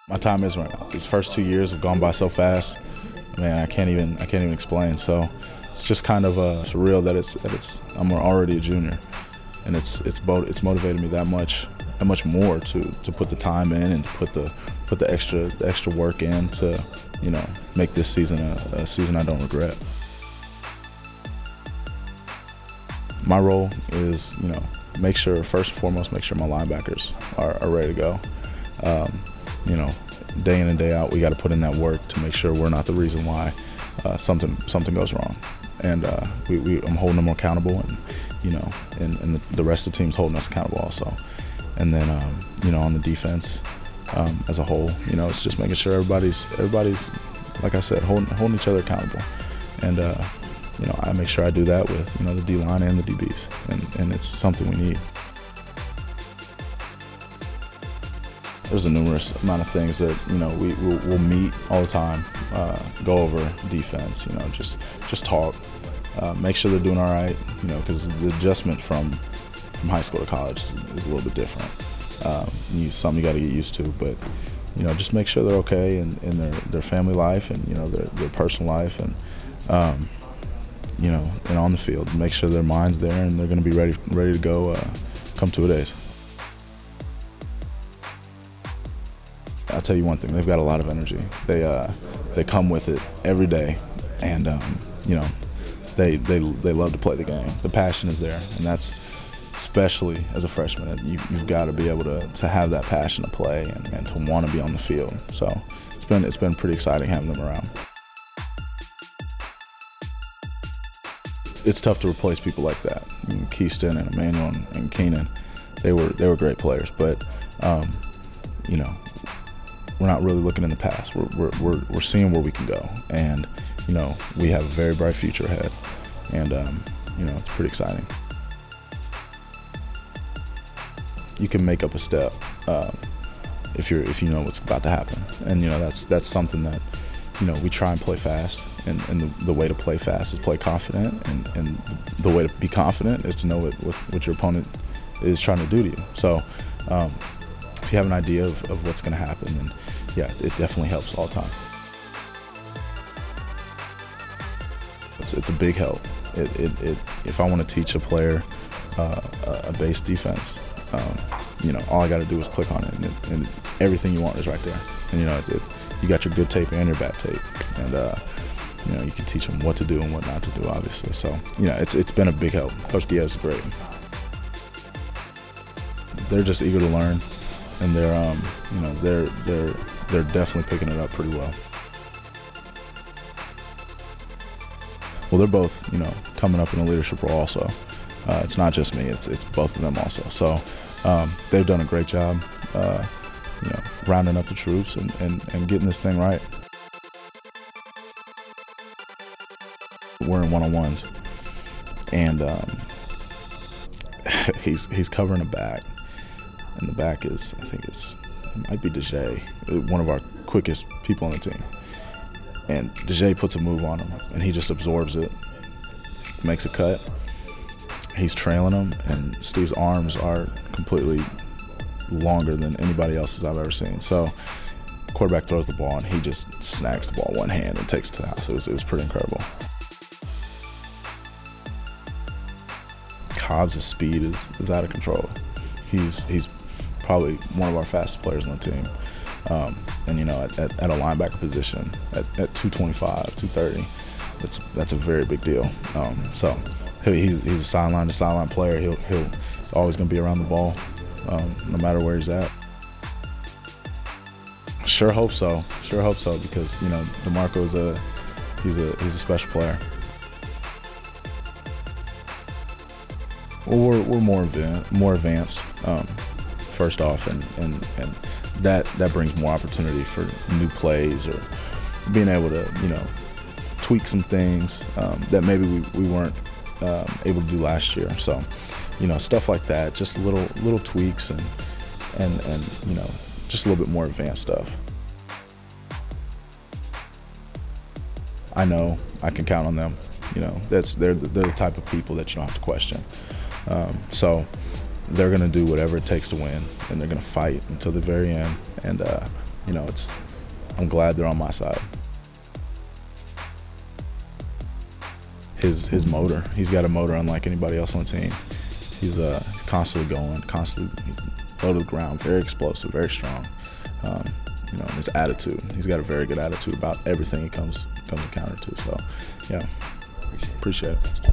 My time is right now. These first 2 years have gone by so fast. Man, I can't even explain. So it's just kind of surreal that I'm already a junior, and it's motivated me that much more to put the time in and to put the extra work in to make this season a season I don't regret. My role is first and foremost make sure my linebackers are ready to go. Day in and day out, we got to put in that work to make sure we're not the reason why something goes wrong. And I'm holding them accountable, and the rest of the team's holding us accountable also. And then on the defense as a whole, it's just making sure everybody's like I said, holding each other accountable. And I make sure I do that with the D-line and the DBs, and it's something we need. There's a numerous amount of things that we'll meet all the time, go over defense, just talk, make sure they're doing all right, because the adjustment from high school to college is a little bit different. Something you got to get used to, but just make sure they're okay in their family life and their personal life, and and on the field, make sure their mind's there and they're going to be ready to go come two-a-days. I'll tell you one thing, they've got a lot of energy. They come with it every day, and they love to play the game. The passion is there, and that's especially as a freshman. You've got to be able to have that passion to play and to want to be on the field. So it's been pretty exciting having them around. It's tough to replace people like that. Keyston and Emmanuel and Keenan, they were great players, but we're not really looking in the past. We're seeing where we can go, and we have a very bright future ahead, and it's pretty exciting. You can make up a step if you know what's about to happen, and that's something that we try and play fast, and the way to play fast is play confident, and the way to be confident is to know what your opponent is trying to do to you. So if you have an idea of what's going to happen, then yeah, it definitely helps all the time. It's a big help. If I want to teach a player a base defense, all I got to do is click on it, and everything you want is right there. And you got your good tape and your bad tape, and you can teach them what to do and what not to do, obviously. So it's been a big help. Coach Diaz is great. They're just eager to learn, and they're definitely picking it up pretty well. Well, they're both coming up in a leadership role also. It's not just me; it's both of them also. So they've done a great job, rounding up the troops and getting this thing right. We're in one-on-ones, and he's covering a back, and the back is, I think it might be DJ, one of our quickest people on the team. And DJ puts a move on him, and he just absorbs it, makes a cut. He's trailing him, and Steve's arms are completely longer than anybody else's I've ever seen. So quarterback throws the ball, and he just snags the ball one hand and takes it to the house. It was pretty incredible. Cobb's speed is out of control. He's probably one of our fastest players on the team. And at a linebacker position at 225, 230, that's a very big deal. So he's a sideline to sideline player. He'll always going to be around the ball, no matter where he's at. Sure hope so. Sure hope so, because DeMarco he's a special player. Well, we're more advanced, first off, and that brings more opportunity for new plays, or being able to tweak some things that maybe we weren't able to do last year. So stuff like that, just little tweaks and just a little bit more advanced stuff. I know I can count on them. They're the type of people that you don't have to question. So they're going to do whatever it takes to win, and they're going to fight until the very end. And you know, I'm glad they're on my side. His motor, he's got a motor unlike anybody else on the team. He's constantly going, constantly low to the ground, very explosive, very strong. You know, and his attitude, he's got a very good attitude about everything he comes encounter to. So, yeah, appreciate it.